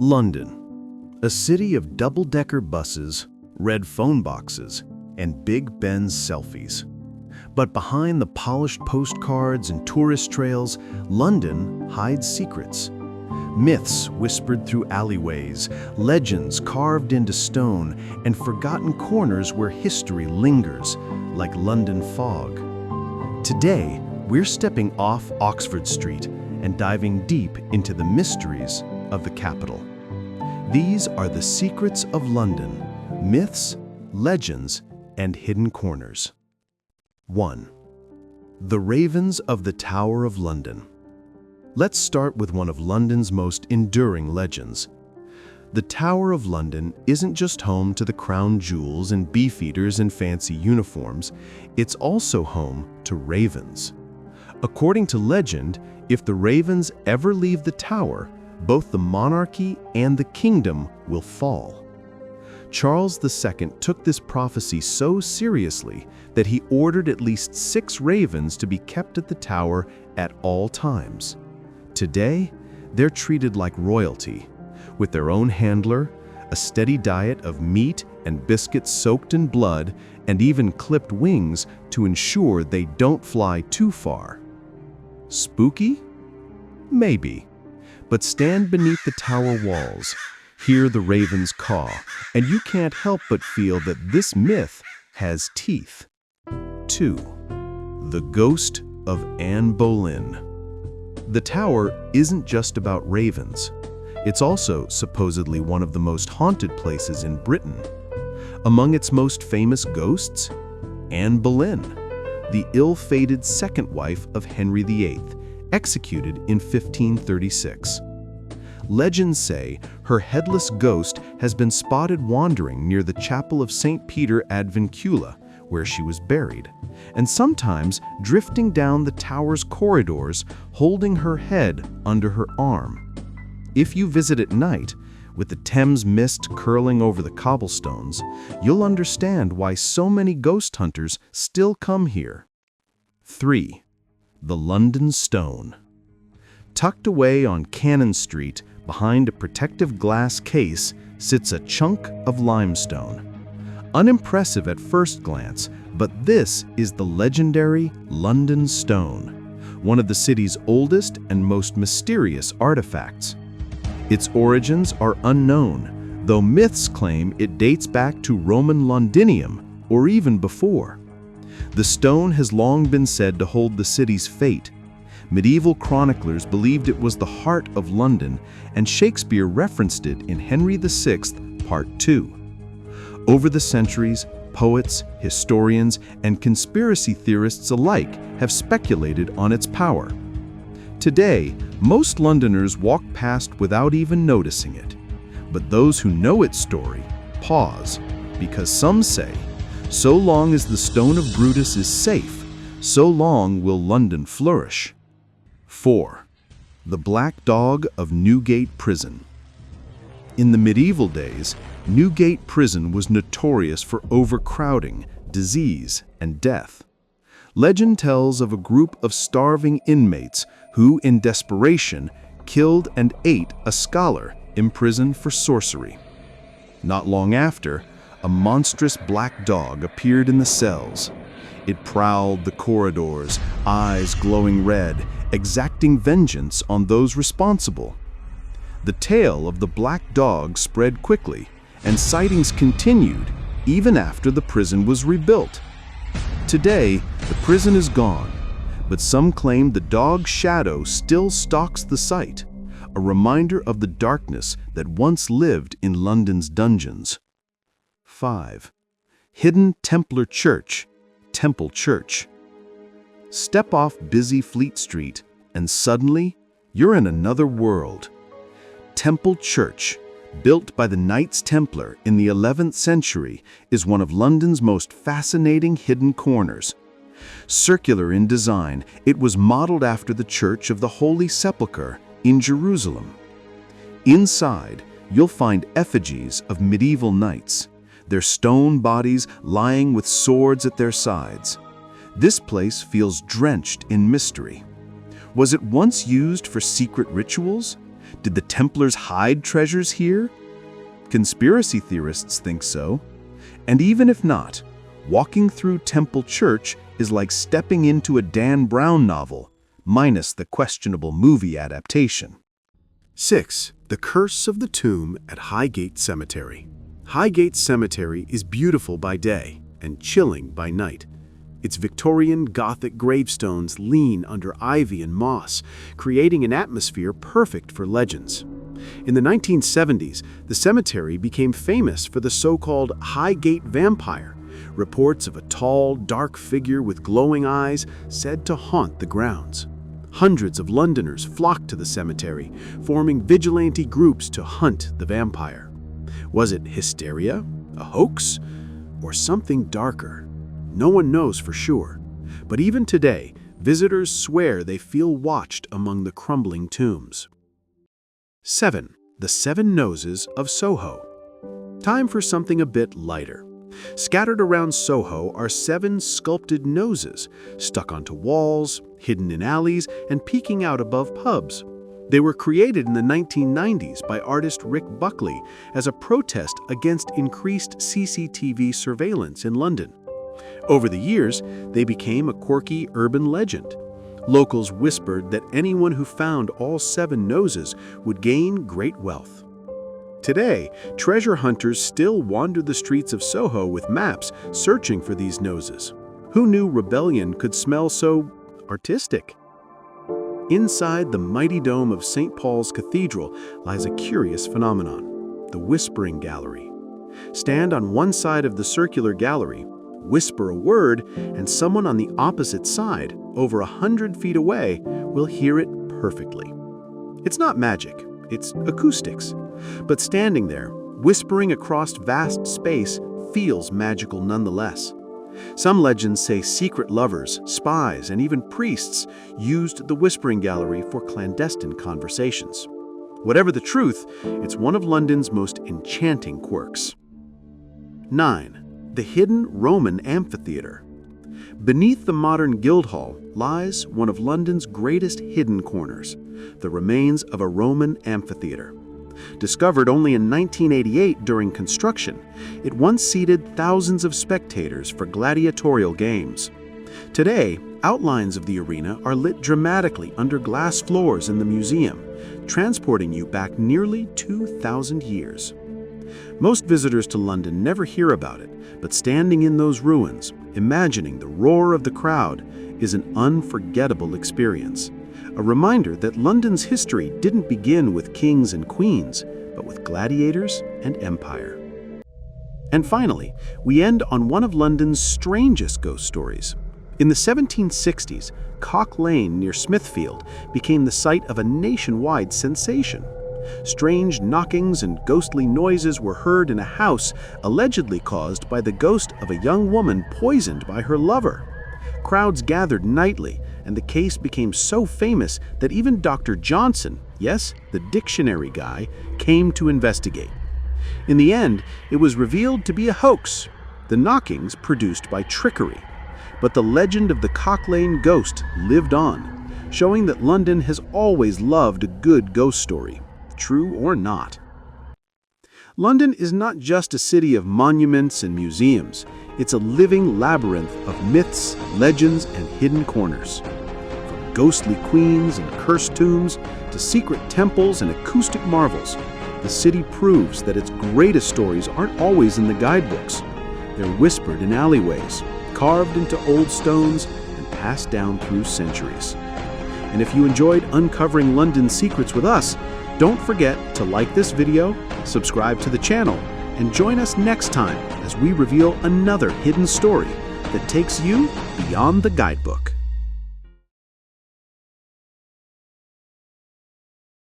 London, a city of double-decker buses, red phone boxes, and Big Ben's selfies. But behind the polished postcards and tourist trails, London hides secrets. Myths whispered through alleyways, legends carved into stone, and forgotten corners where history lingers, like London fog. Today, we're stepping off Oxford Street and diving deep into the mysteries of the capital. These are the secrets of London, myths, legends, and hidden corners. 1. The Ravens of the Tower of London. Let's start with one of London's most enduring legends. The Tower of London isn't just home to the crown jewels and beefeaters in fancy uniforms, it's also home to ravens. According to legend, if the ravens ever leave the tower, both the monarchy and the kingdom will fall. Charles II took this prophecy so seriously that he ordered at least 6 ravens to be kept at the tower at all times. Today, they're treated like royalty, with their own handler, a steady diet of meat and biscuits soaked in blood, and even clipped wings to ensure they don't fly too far. Spooky? Maybe. But stand beneath the tower walls, hear the ravens caw, and you can't help but feel that this myth has teeth. 2. The Ghost of Anne Boleyn. The tower isn't just about ravens. It's also supposedly one of the most haunted places in Britain. Among its most famous ghosts, Anne Boleyn, the ill-fated second wife of Henry VIII, executed in 1536. Legends say her headless ghost has been spotted wandering near the chapel of St. Peter ad Vincula, where she was buried, and sometimes drifting down the tower's corridors, holding her head under her arm. If you visit at night, with the Thames mist curling over the cobblestones, you'll understand why so many ghost hunters still come here. 3. The London Stone. Tucked away on Cannon Street, behind a protective glass case, sits a chunk of limestone. Unimpressive at first glance, but this is the legendary London Stone, one of the city's oldest and most mysterious artifacts. Its origins are unknown, though myths claim it dates back to Roman Londinium or even before. The stone has long been said to hold the city's fate. Medieval chroniclers believed it was the heart of London, and Shakespeare referenced it in Henry VI, Part 2. Over the centuries, poets, historians, and conspiracy theorists alike have speculated on its power. Today, most Londoners walk past without even noticing it. But those who know its story pause, because some say, so long as the Stone of Brutus is safe, so long will London flourish. 4. The Black Dog of Newgate Prison. In the medieval days, Newgate Prison was notorious for overcrowding, disease, and death. Legend tells of a group of starving inmates who, in desperation, killed and ate a scholar imprisoned for sorcery. Not long after, a monstrous black dog appeared in the cells. It prowled the corridors, eyes glowing red, exacting vengeance on those responsible. The tale of the black dog spread quickly, and sightings continued even after the prison was rebuilt. Today, the prison is gone, but some claim the dog's shadow still stalks the site, a reminder of the darkness that once lived in London's dungeons. 5. Hidden Templar Church, Temple Church. Step off busy Fleet Street, and suddenly, you're in another world. Temple Church, built by the Knights Templar in the 11th century, is one of London's most fascinating hidden corners. Circular in design, it was modeled after the Church of the Holy Sepulchre in Jerusalem. Inside, you'll find effigies of medieval knights, their stone bodies lying with swords at their sides. This place feels drenched in mystery. Was it once used for secret rituals? Did the Templars hide treasures here? Conspiracy theorists think so. And even if not, walking through Temple Church is like stepping into a Dan Brown novel, minus the questionable movie adaptation. 6. The Curse of the Tomb at Highgate Cemetery. Highgate Cemetery is beautiful by day and chilling by night. Its Victorian Gothic gravestones lean under ivy and moss, creating an atmosphere perfect for legends. In the 1970s, the cemetery became famous for the so-called Highgate vampire, reports of a tall, dark figure with glowing eyes said to haunt the grounds. Hundreds of Londoners flocked to the cemetery, forming vigilante groups to hunt the vampire. Was it hysteria, a hoax, or something darker? No one knows for sure, but even today, visitors swear they feel watched among the crumbling tombs. 7. The Seven Noses of Soho. Time for something a bit lighter. Scattered around Soho are 7 sculpted noses, stuck onto walls, hidden in alleys, and peeking out above pubs. They were created in the 1990s by artist Rick Buckley as a protest against increased CCTV surveillance in London. Over the years, they became a quirky urban legend. Locals whispered that anyone who found all 7 noses would gain great wealth. Today, treasure hunters still wander the streets of Soho with maps searching for these noses. Who knew rebellion could smell so artistic? Inside the mighty dome of St. Paul's Cathedral lies a curious phenomenon, the Whispering Gallery. Stand on one side of the circular gallery, whisper a word, and someone on the opposite side, over 100 feet away, will hear it perfectly. It's not magic, it's acoustics. But standing there, whispering across vast space, feels magical nonetheless. Some legends say secret lovers, spies, and even priests used the Whispering Gallery for clandestine conversations. Whatever the truth, it's one of London's most enchanting quirks. 9. The Hidden Roman Amphitheatre. Beneath the modern Guildhall lies one of London's greatest hidden corners, the remains of a Roman amphitheatre. Discovered only in 1988 during construction, it once seated thousands of spectators for gladiatorial games. Today, outlines of the arena are lit dramatically under glass floors in the museum, transporting you back nearly 2,000 years. Most visitors to London never hear about it, but standing in those ruins, imagining the roar of the crowd, is an unforgettable experience. A reminder that London's history didn't begin with kings and queens, but with gladiators and empire. And finally, we end on one of London's strangest ghost stories. In the 1760s, Cock Lane near Smithfield became the site of a nationwide sensation. Strange knockings and ghostly noises were heard in a house allegedly caused by the ghost of a young woman poisoned by her lover. Crowds gathered nightly, and the case became so famous that even Dr. Johnson, yes, the dictionary guy, came to investigate. In the end, it was revealed to be a hoax, the knockings produced by trickery. But the legend of the Cock Lane ghost lived on, showing that London has always loved a good ghost story, true or not. London is not just a city of monuments and museums. It's a living labyrinth of myths, legends, and hidden corners. From ghostly queens and cursed tombs to secret temples and acoustic marvels, the city proves that its greatest stories aren't always in the guidebooks. They're whispered in alleyways, carved into old stones, and passed down through centuries. And if you enjoyed uncovering London's secrets with us, don't forget to like this video, subscribe to the channel, and join us next time as we reveal another hidden story that takes you beyond the guidebook.